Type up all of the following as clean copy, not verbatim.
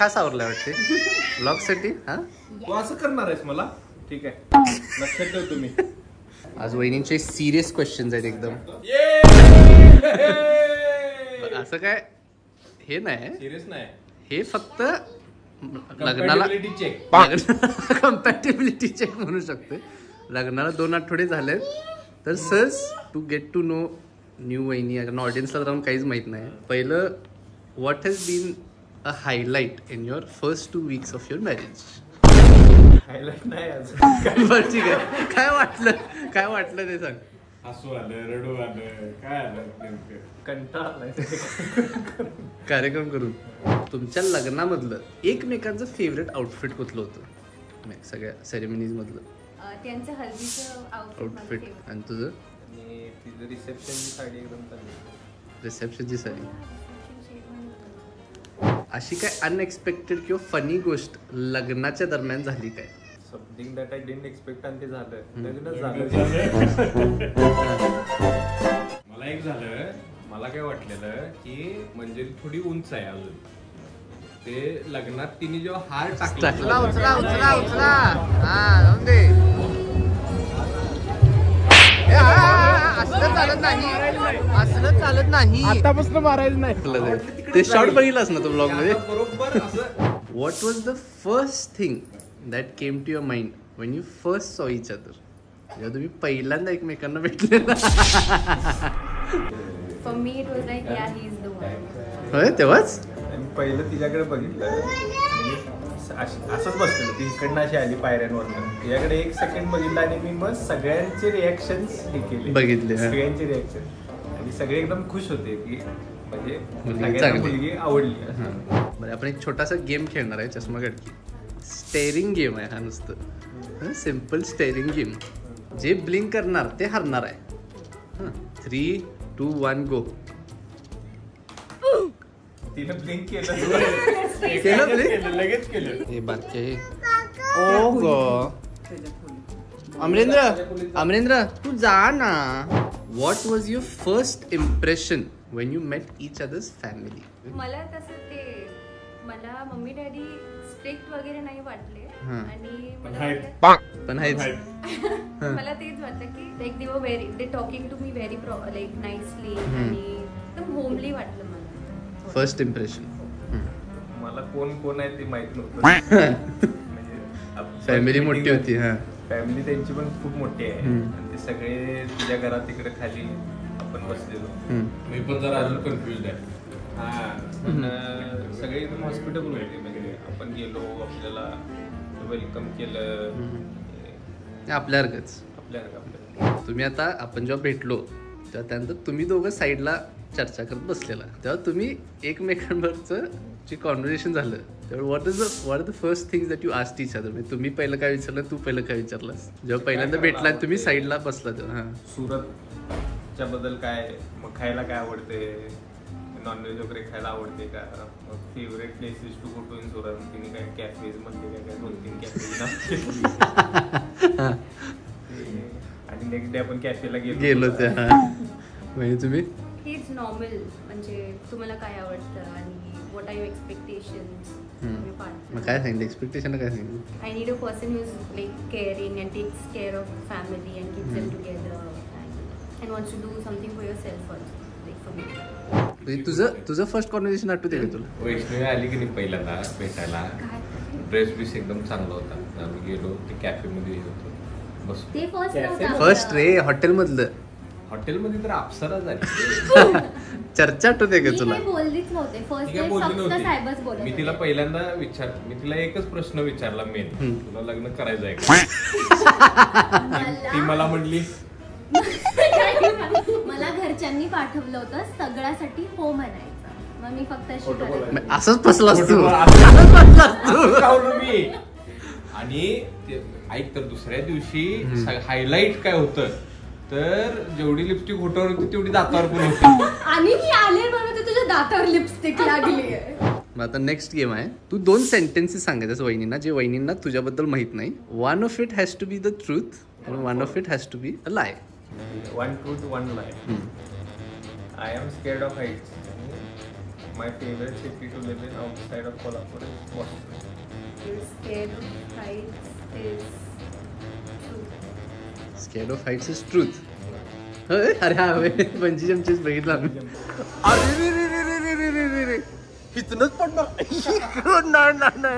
खास आवडला वाटते ब्लॉग साठी. हा तू असं करणार आहेस मला? ठीक आहे, लक्षात ठेव तुम्ही. आज वहिनींचे सिरियस क्वेश्चन आहेत एकदम. असं काय हे नाही, सिरियस नाही, हे फक्त लग्नाला कम्पॅटिबिलिटी चेक म्हणू शकते. लग्नाला 2 आठवडे झालेत तर सहज to get to know new वहिनी. ऑडियन्सला तर काहीच माहित नाही. पहिलं, what has been a highlight in your first 2 weeks of your marriage? Highlight नाही आज. बरं ठीक आहे, काय वाटलं ते सांग. हसू आलं, रडू आलं, काय आलं नेमकं? कंटाळा आलाय कार्यक्रम करून. तुमच्या लग्नामधलं एकमेकांचं फेवरेट आउटफिट कुठलं होतं सगळ्या सेरेमनीज मधलं? त्यांचं हल्दीचं आउटफिट. आणि तुझं? आणि तिचं रिसेप्शनची साडी एकदम चांगली. रिसेप्शनची साडी. अशी काय अनएक्सपेक्टेड किंवा फनी गोष्ट लग्नाच्या दरम्यान झाली काय? Something that I didn't expect आणि ते झालं. लग्नच झालं. मला एक झालं, मला काय वाटलेलं की म्हणजे थोडी उंच आहे अजून. ते लग्नात तिने जेव्हा हार टाकला, उचला असलं चालत नाही. आतापासून मारायचं नाही. ते शॉर्ट बघितलास ना तू ब्लॉग मध्ये? बरोबर असं. What was the first thing that came to your mind when you first saw each other? जेव्हा तुम्ही पहिल्यांदा एकमेकांना भेटलेला. For me it was like yeah he is the one. होय तेव्हाच पहिलं तिच्याकडे बघितलं, असंच बसलेलं. ती इकडनं अशी आली पायऱ्यांवरनं. तिच्याकडे 1 सेकंड बघितलं आणि मी मग सगळ्यांचे रिॲक्शन हे केले, बघितले. सगळ्यांचे रिॲक्शन. आणि सगळे एकदम खुश होते की म्हणजे मुलगी आवडली. बरं, आपण एक छोटासा गेम खेळणार आहे, चष्मा गडकी. स्टेअरिंग गेम आहे हा, नुसतं सिम्पल स्टेअरिंग गेम. जे ब्लिंक करणार ते हरणार आहे. 3, 2, 1 गो. तिने ब्लिंक केलं. लगेच केलं. हे बारके. ओ गो अमरेंद्र तू जा ना. What was your first impression when you met each other's family? मला तसं ते मला मम्मी डॅडी स्ट्रिक्ट वगैरे नाही वाटले. आणि पण आहेच. मला तेच वाटलं की like they were very they talking to me very like nicely आणि एकदम होमली वाटलं मला. First impression. मला कोण आहे ते माहित नव्हतं. फॅमिली मोठी होती. हा, फॅमिली त्यांची पण खूप मोठी आहे. आणि ते सगळे तुझ्या घरात तिकडे खाली आपण बसलेलो. मी पण जरा अजून कन्फ्युज आहे. पण सगळे एकदम हॉस्पिटल होते. म्हणजे आपण गेलो, आपल्याला वेलकम केलं. आपल्यासारखंच. तुम्ही आता आपण जेव्हा भेटलो तेव्हा त्यानंतर तुम्ही दोघं साईडला चर्चा करत बसलेला, तेव्हा तुम्ही एकमेकांबरोबरचं जे कॉन्व्हर्सेशन झालं तेव्हा what are the first things that you asked each other? म्हणजे तुम्ही पहिलं काय विचारलं, तू पहिलं काय विचारलास जेव्हा पहिल्यांदा भेटला तुम्ही साईडला बसला तेव्हा? हा, सुरतच्या बद्दल काय, मग खायला काय आवडते, नॉनव्हेज वगैरे खायला आवडते का, मग favourite places to go to in Surat. तिने काय कॅफेज मध्ये काय 2-3 कॅफेज. आणि नेक्स्ट डे आपण कॅफेला गेलो त्या. म्हणजे तुम्ही हेच नॉर्मल, म्हणजे तुम्हाला काय आवडतं आणि व्हॉट आर युअर एक्सपेक्टेशन्स? मग काय सांगितलं एक्सपेक्टेशन? काय सांगितलं? I need a person who is like caring and takes care of family and keeps them together and wants to do something for yourself also, like for me. तुझं first conversation आठवते का तुला? वैष्णवी आली की नाही पहिल्यांदा भेटायला, ड्रेस बीस एकदम चांगला होता. आम्ही गेलो ते कॅफे मध्ये होतो बस. ते फर्स्ट रे हॉटेलमधलं. हॉटेलमध्ये तर अप्सरा झाली. चर्चा आठवते का तुला? बोललीच नव्हते फर्स्ट टाइम, फक्त साहेबच बोलत. मी तिला पहिल्यांदा मी तिला एकच प्रश्न विचारला मेन, तुला लग्न करायचं आहे का? ती मला म्हणली मला घरच्यांनी पाठवलं होतं सगळ्यासाठी हो म्हणायचं. मग मी फक्त अशी असंच फसलास तू. मी. आणि ऐक तर दुसऱ्या दिवशी हायलाइट काय होतं तर जेवढी लिपस्टिक होटावर होती तेवढी दातावर पण होती. आणि मी आले म्हणून तुझ्या दातावर लिपस्टिक लागली. आता नेक्स्ट गेम आहे. तू 2 सेंटेन्सेस सांगायचं वहिनींना जे वहिनींना तुझ्याबद्दल माहित नाही. One of it has to be the truth आणि one of it has to be a lie. 1 truth 1 lie. I am scared of heights. My favorite city to live in outside of Kolhapur is Boston. Scared of heights is truth. Scared of heights is truth. अरे हा bungee जंपचीच बघितला आम्ही. अरे रे इथनच पडणार.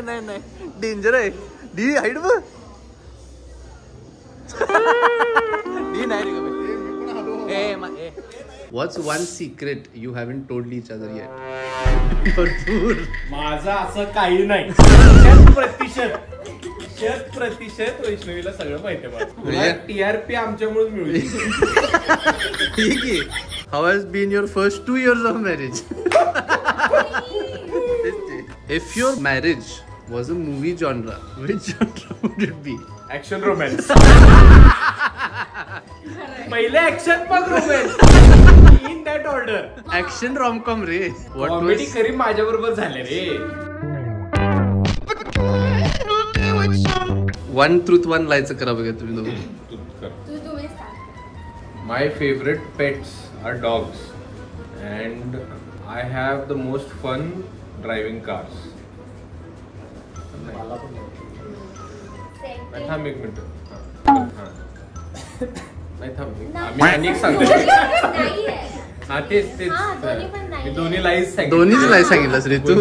नाही danger आहे. D height बघ. D नाही रे. What's one secret you haven't told each other yet? भरपूर. माझं असं काही नाही. 100% वैष्णवीला सगळं माहिती आहे. TRP आमच्यामुळेच मिळू. ठीक आहे. How has been your first 2 years of marriage? If your marriage was a movie genre, which genre would it be? Action romance. पहिले ऍक्शन मग romance. In that order. Action rom-com ray. Comedy खरी माझ्या बरोबर झाले रे. One truth one lie चं करा बघा तुम्ही दोघं. तुम्ही start. My favorite pets are dogs and I have the most fun driving cars. Second. थांब एक मिनिट. नाही थांब. आम्ही अनेक सांगतो. नाहीये. हा तेच हा, दोन्ही पण नाही. मी दोन्ही लाईज सांगितलं. दोन्हीच lie सांगितलंस रे तू.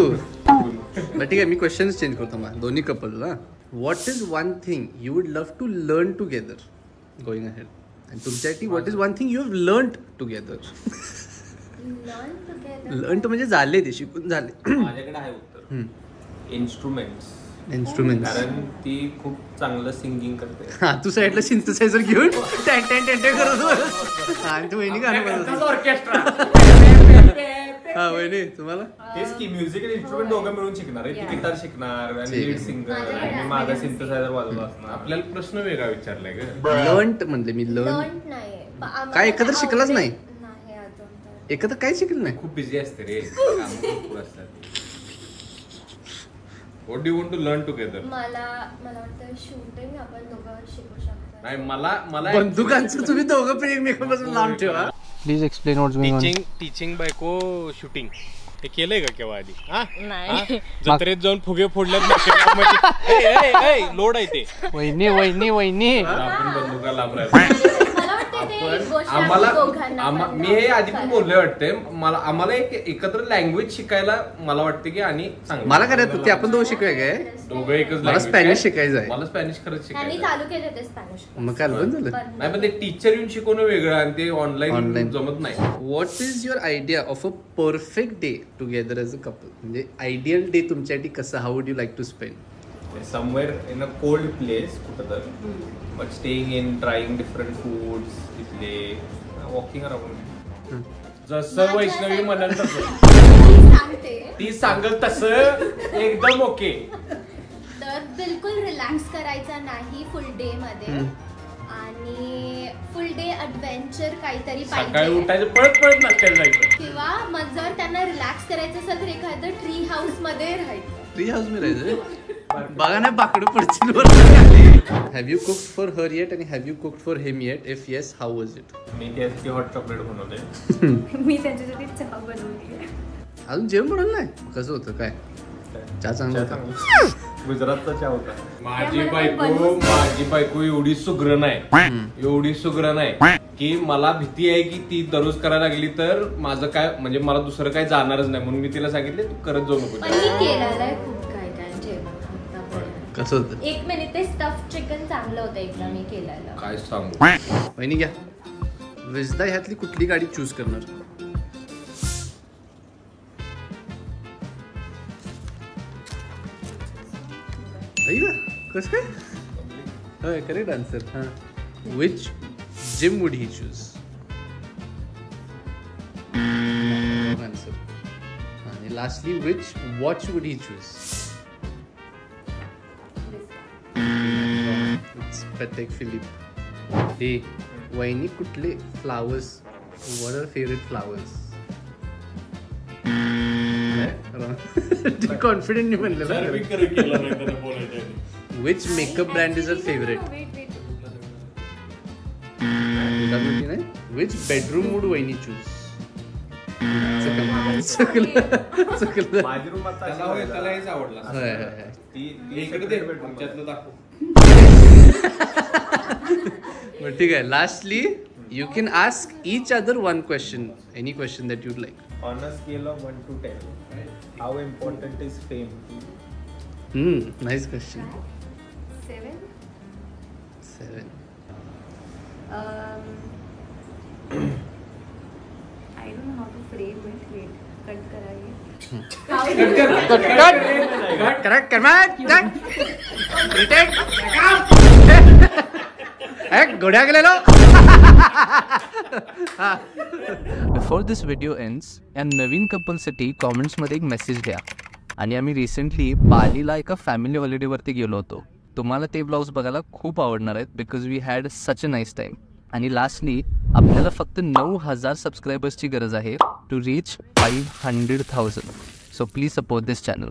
बरं ठीक आहे मी क्वेश्चन्स चेंज करतो मग दोन्ही कपलला. What is one thing you would love to learn together going ahead आणि तुमच्यासाठी what is one thing you have learn together. Learn together. Learn to म्हणजे झाले ते शिकून झाले. माझ्याकडे आहे उत्तर. इन्स्ट्रुमेंट्स. इन्स्ट्रुमेंट्स. कारण ती खूप चांगलं सिंगिंग करते. हा तू साईडला सिंथसायझर घेऊन टॅन टॅन टॅन टॅन करत होता. आणि तू वहिनी गाणं म्हणत होती. ऑर्केस्ट्रा. हा वहिनी तुम्हाला तेच की म्युझिक आणि इन्स्ट्रुमेंट दोघं मिळून शिकणार आहे. ती गिटार शिकणार आणि ठीक लीड आहे. सिंगर आणि माझा सिंथसायझर वाजवला असणार. आपल्याला प्रश्न वेगळा विचारलाय का. लर्न म्हणले मी लर्न. Learn नाहीये. काय एकत्र शिकलाच नाही? नाही अजून तर. एकत्र काय शिकलं नाही. खूप बिझी असते रे. कामं भरपूर असतात. What do you want to learn together? मला वाटतं शूटिंग आपण दोघं शिकू शकतो. नाही मला बंदुकांचं तुम्ही दोघं पण एकमेकांपासून लांब ठेवा. Please explain what's going on. Teaching बायको शूटिंग हे केलंय का केव्हा आधी. नाही. जत्रेत जाऊन फुगे फोडल्यात. लोड आहे ते. वहिनी आपण बंदुका लांब राहिलो. आम्हाला मी हे आधी पण बोलले वाटते. आम्हाला एक एकत्र लँग्वेज शिकायला मला वाटते की आणि चांगलं. मला करायचं ते आपण दोघं शिकूया काय. दोघं एकच मला स्पॅनिश शिकायचं आहे. मला स्पॅनिश खरंच त्यांनी शिकायचं. चालू केले ते स्पॅनिश. मग काय बंद झालं. नाही पण ते टीचर येऊन शिकवणं वेगळं आणि ते ऑनलाईन Online. जमत नाही. What is your idea of a perfect day together as a couple. म्हणजे आयडियल डे तुमच्यासाठी कसं how would you like to spend. Somewhere in a cold place कुठं तर but staying in trying different foods तिथले walking around. जसं वैष्णवी म्हणाल तसं सांगते. ती सांगल तसं एकदम ओके. तर बिलकुल रिलॅक्स करायचा नाही फुल डे मध्ये आणि फुल डे ऍडव्हेंचर काहीतरी सकाळी पाहिजे. उठायचं पळत नाश्त्याला जायचं. किंवा मग जर त्यांना रिलॅक्स करायचं असेल तर एखादं ट्री हाऊस मध्ये राहायचं. ट्री हाऊस मी राहायचं. बघा ना बाकडं पडतील. Have you cooked for her yet आणि have you cooked for him yet. If yes how was it. मी त्यासाठी हॉट चॉकलेट बनवते. मी त्यांच्यासाठी चहा बनवली. अजून जेवण बनवलं नाही. कसं होतं काय चहा चांगला होता. गुजरातचा चहा होता. माझी मला पण बायको एवढी सुग्रण आहे की मला भीती आहे की ती दररोज करायला लागली तर माझं काय म्हणजे मला दुसरं काय जाणारच नाही. म्हणून मी तिला सांगितले तू करत जाऊ नको. पण मी केलेलं आहे खूप काय जेवण. कसं होतं. एक मिनिट ते स्टफ चिकन चांगलं होतं एकदा मी केलेलं. काय सांगू. वहिनी घ्या. विजदा ह्यातली कुठली गाडी चूज करणार. कसं काय. होय करेक्ट आन्सर. हां which gym would he choose. Answer. आणि lastly which watch would he choose. Patek Philippe. हे वहिनी कुठले flowers. What are favourite flowers. Confidently म्हणलं. Which makeup brand is a favourite. Which bedroom would वहिनी choose. चुकलं. माझी room आता अशी त्याला आहे. त्याला हेच आवडला. होय, होय, होय. ती इकडे दे आमच्यातलं दाखव. बरं ठीक आहे. Lastly you can ask each other one question, any question that you'd like. On a scale of 1 to 10, how important is fame? Nice question. 7. 7. I don't know how to frame it. Wait, cut कराइए. Correct, correct. Retake. घोड्या गेलेलो. Before दिस video ends, या नवीन कपलसाठी कॉमेंट्समध्ये एक message द्या. आणि आम्ही recently बालीला एका family हॉलिडेवरती गेलो होतो. तुम्हाला ते ब्लॉग्स बघायला खूप आवडणार आहेत because we had such a nice time. आणि लास्टली आपल्याला फक्त 9,000 सबस्क्रायबर्सची गरज आहे to reach 500,000. So please support this channel.